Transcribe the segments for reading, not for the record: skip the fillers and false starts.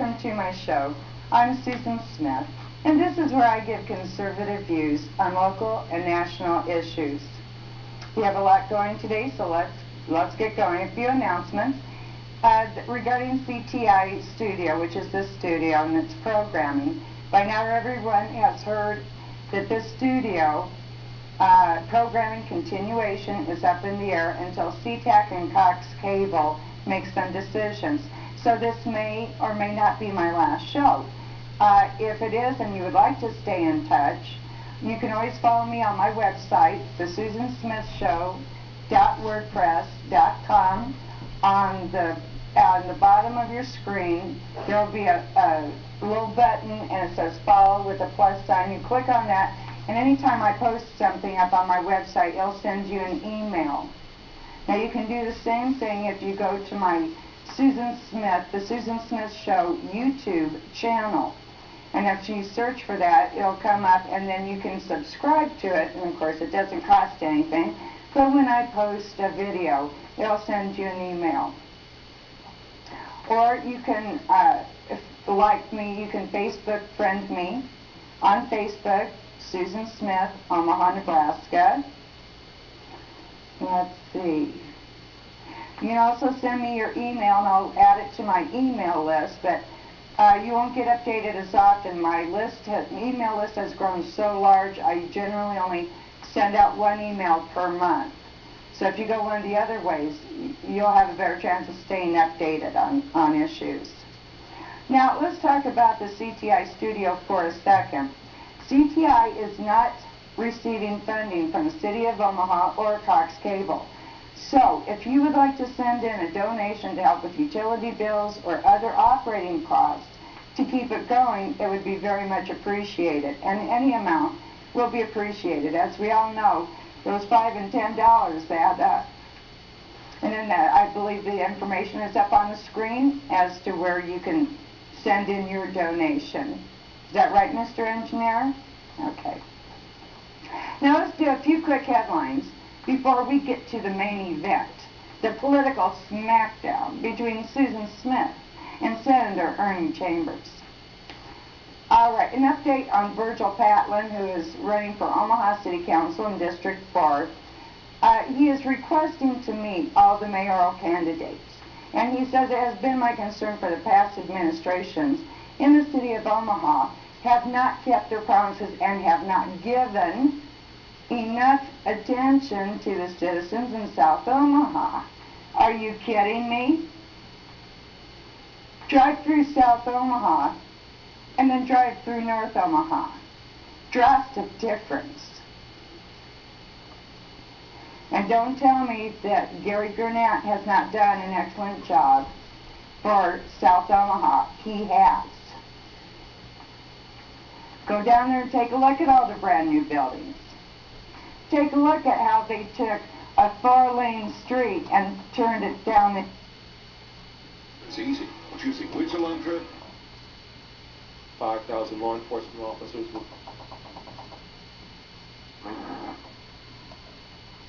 welcome to my show. I'm Susan Smith, and this is where I give conservative views on local and national issues. We have a lot going today, so let's get going. A few announcements regarding CTI Studio, which is this studio and its programming. By now everyone has heard that this studio programming continuation is up in the air until SeaTac and Cox Cable make some decisions. So this may or may not be my last show. If it is and you would like to stay in touch, you can always follow me on my website, thesusansmithshow.wordpress.com. On the bottom of your screen, there will be a little button and it says follow with a plus sign. You click on that, and anytime I post something up on my website, it'll send you an email. Now you can do the same thing if you go to my The Susan Smith Show YouTube channel. And if you search for that, it'll come up, and then you can subscribe to it. And of course, it doesn't cost anything. But when I post a video, it'll send you an email. Or you can, if like me, you can Facebook friend me on Facebook, Susan Smith, Omaha, Nebraska. Let's see. You can also send me your email, and I'll add it to my email list, but you won't get updated as often. My email list has grown so large, I generally only send out one email per month. So if you go one of the other ways, you'll have a better chance of staying updated on issues. Now, let's talk about the CTI Studio for a second. CTI is not receiving funding from the City of Omaha or Cox Cable. So, if you would like to send in a donation to help with utility bills or other operating costs to keep it going, it would be very much appreciated. And any amount will be appreciated. As we all know, those $5 and $10 add up. And then I believe the information is up on the screen as to where you can send in your donation. Is that right, Mr. Engineer? Okay. Now let's do a few quick headlines before we get to the main event, the political smackdown between Susan Smith and Senator Ernie Chambers. All right, an update on Virgil Patlan, who is running for Omaha City Council in District 4. He is requesting to meet all the mayoral candidates. And he says it has been my concern for the past administrations in the city of Omaha have not kept their promises and have not given enough attention to the citizens in South Omaha. Are you kidding me? Drive through South Omaha and then drive through North Omaha. Drastic difference. And don't tell me that Gary Gurnett has not done an excellent job for South Omaha. He has. Go down there and take a look at all the brand new buildings. Take a look at how they took a 4-lane street and turned it down. It's easy. Choosing which alone trip? 5,000 law enforcement officers.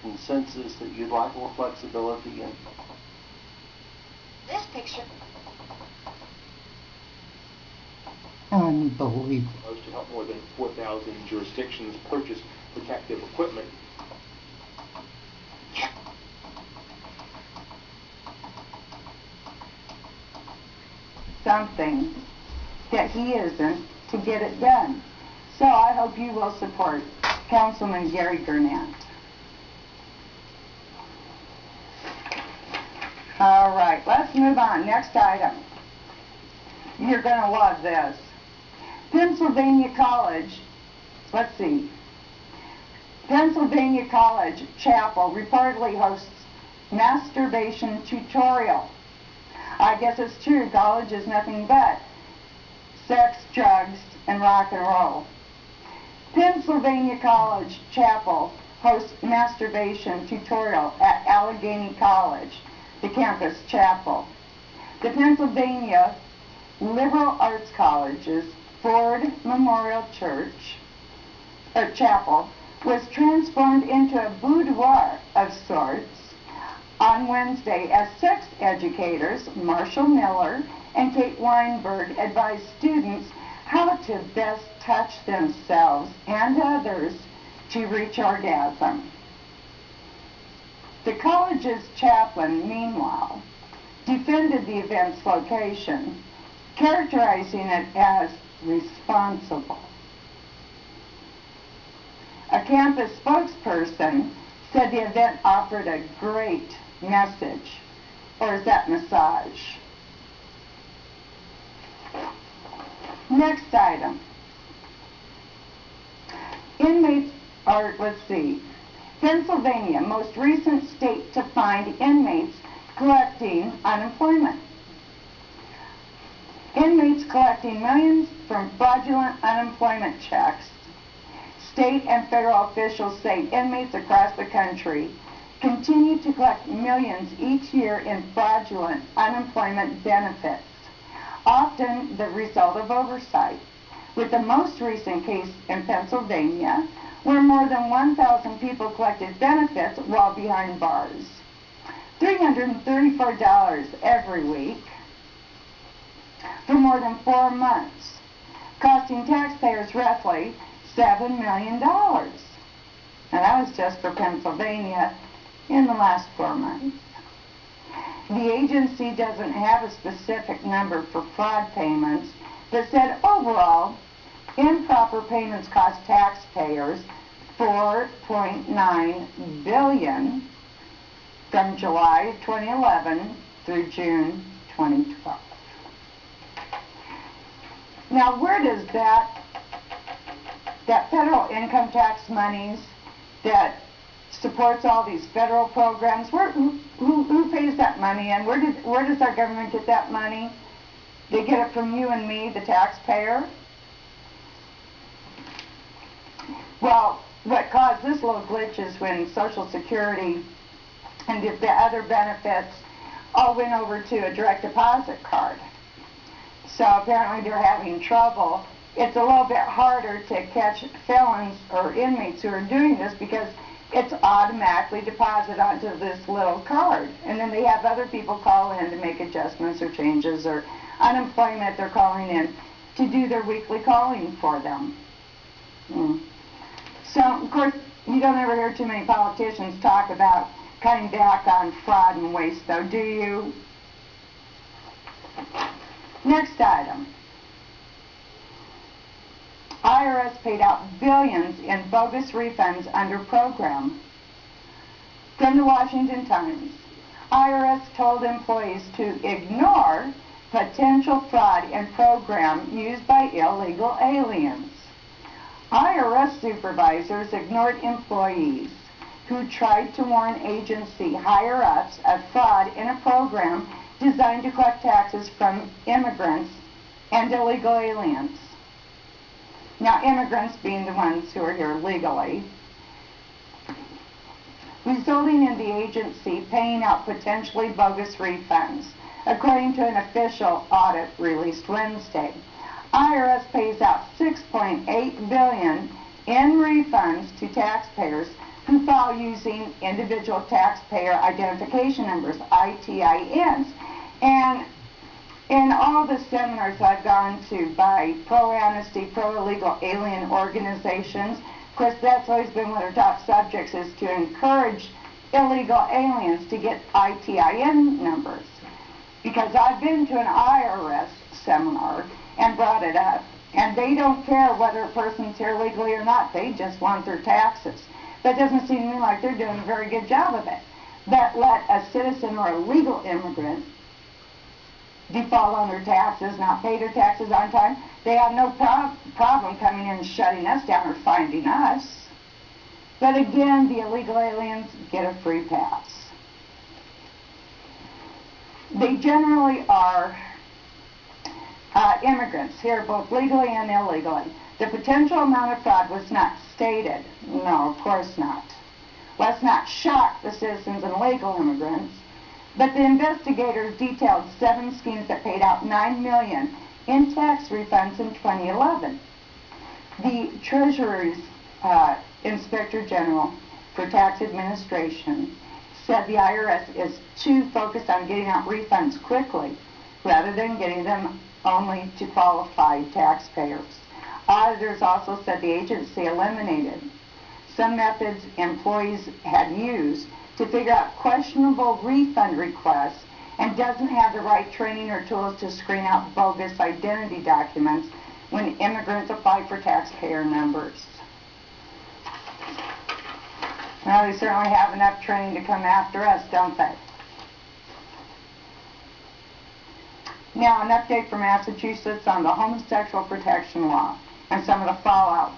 Consensus that you'd like more flexibility in? This picture. Unbelievable. To help more than 4,000 jurisdictions purchase protective equipment. Something that he isn't to get it done. So I hope you will support Councilman Gary Gurnett. All right, let's move on. Next item. You're going to love this. Pennsylvania College, let's see. Pennsylvania College Chapel reportedly hosts masturbation tutorial. I guess it's true, college is nothing but sex, drugs, and rock and roll. Pennsylvania College Chapel hosts masturbation tutorial at Allegheny College, the campus chapel. The Pennsylvania Liberal Arts College's Ford Memorial Chapel was transformed into a boudoir of sorts on Wednesday as sex educators Marshall Miller and Kate Weinberg advise students how to best touch themselves and others to reach orgasm. The college's chaplain, meanwhile, defended the event's location, characterizing it as responsible. A campus spokesperson said the event offered a great message. Or is that massage? Next item. Inmates are, let's see, Pennsylvania, most recent state to find inmates collecting unemployment. Inmates collecting millions from fraudulent unemployment checks. State and federal officials say inmates across the country continue to collect millions each year in fraudulent unemployment benefits, often the result of oversight, with the most recent case in Pennsylvania, where more than 1,000 people collected benefits while behind bars. $334 every week for more than 4 months, costing taxpayers roughly $7 million. Now that was just for Pennsylvania in the last 4 months. The agency doesn't have a specific number for fraud payments, but said overall, improper payments cost taxpayers $4.9 billion from July 2011 through June 2012. Now, where does that federal income tax monies that supports all these federal programs, who pays that money, and where does our government get that money? They get it from you and me, the taxpayer. Well, what caused this little glitch is when Social Security and the other benefits all went over to a direct deposit card. So apparently they're having trouble. It's a little bit harder to catch felons or inmates who are doing this because it's automatically deposited onto this little card. And then they have other people call in to make adjustments or changes, or unemployment they're calling in to do their weekly calling for them. So, of course, you don't ever hear too many politicians talk about cutting back on fraud and waste, though, do you? Next item. IRS paid out billions in bogus refunds under program. From the Washington Times, IRS told employees to ignore potential fraud in program used by illegal aliens. IRS supervisors ignored employees who tried to warn agency higher-ups of fraud in a program designed to collect taxes from immigrants and illegal aliens. Now, immigrants being the ones who are here legally, resulting in the agency paying out potentially bogus refunds, according to an official audit released Wednesday. IRS pays out $6.8 billion in refunds to taxpayers who file using individual taxpayer identification numbers, ITINs. And in all the seminars I've gone to by pro-amnesty, pro-illegal alien organizations, of course that's always been one of their top subjects, is to encourage illegal aliens to get ITIN numbers. Because I've been to an IRS seminar and brought it up, and they don't care whether a person's here legally or not. They just want their taxes. That doesn't seem to me like they're doing a very good job of it. But let a citizen or a legal immigrant default on their taxes, not pay their taxes on time, they have no problem coming in and shutting us down or finding us. But again, the illegal aliens get a free pass. They generally are immigrants here, both legally and illegally. The potential amount of fraud was not stated. No, of course not. Let's not shock the citizens and legal immigrants. But the investigators detailed 7 schemes that paid out $9 million in tax refunds in 2011. The Treasury's Inspector General for Tax Administration said the IRS is too focused on getting out refunds quickly rather than getting them only to qualified taxpayers. Auditors also said the agency eliminated some methods employees had used to figure out questionable refund requests and doesn't have the right training or tools to screen out bogus identity documents when immigrants apply for taxpayer numbers. Well, they certainly have enough training to come after us, don't they? Now, an update from Massachusetts on the Homosexual Protection Law and some of the fallout.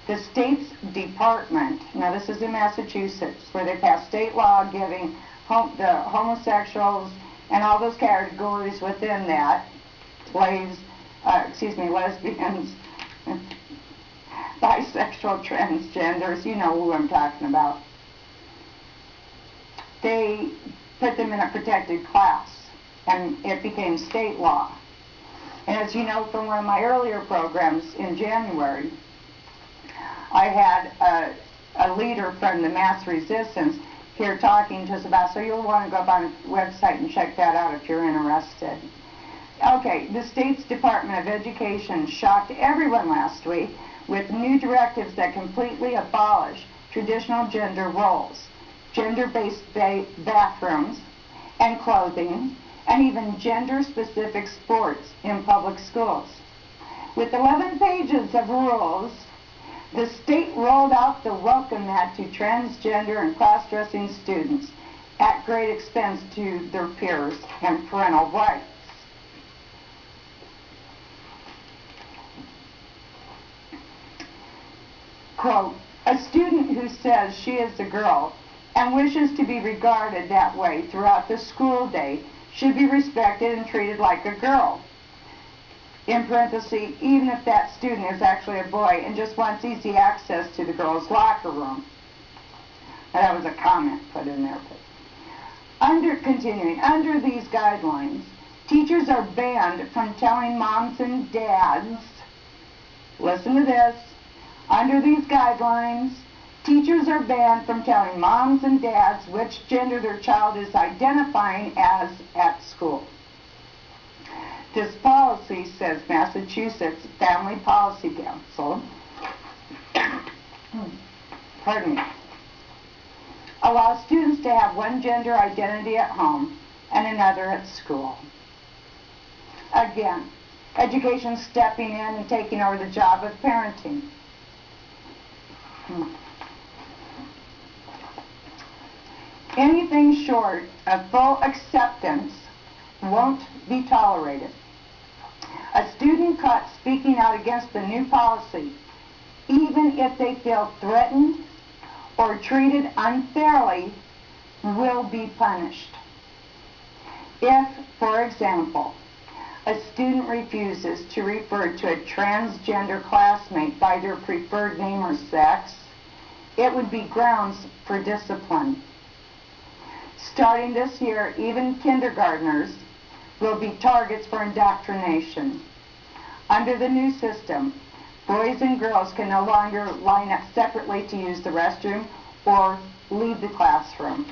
The state's department, now this is in Massachusetts, where they passed state law giving the homosexuals and all those categories within that, lesbians, bisexual, transgenders, you know who I'm talking about. They put them in a protected class, and it became state law. And as you know from one of my earlier programs in January, I had a leader from the mass resistance here talking to us about, so you'll want to go up on the website and check that out if you're interested. Okay, the state's Department of Education shocked everyone last week with new directives that completely abolish traditional gender roles, gender-based bathrooms and clothing, and even gender-specific sports in public schools. With 11 pages of rules, the state rolled out the welcome mat to transgender and cross-dressing students at great expense to their peers and parental rights. Quote, a student who says she is a girl and wishes to be regarded that way throughout the school day should be respected and treated like a girl. In parentheses, even if that student is actually a boy and just wants easy access to the girls' locker room. Now, that was a comment put in there. Continuing, under these guidelines, teachers are banned from telling moms and dads, listen to this, under these guidelines, teachers are banned from telling moms and dads which gender their child is identifying as at school. This policy, says Massachusetts Family Policy Council, pardon me, allows students to have one gender identity at home and another at school. Again, education stepping in and taking over the job of parenting. Anything short of full acceptance won't be tolerated. A student caught speaking out against the new policy, even if they feel threatened or treated unfairly, will be punished. If, for example, a student refuses to refer to a transgender classmate by their preferred name or sex, it would be grounds for discipline. Starting this year, even kindergartners will be targets for indoctrination. Under the new system, boys and girls can no longer line up separately to use the restroom or leave the classroom.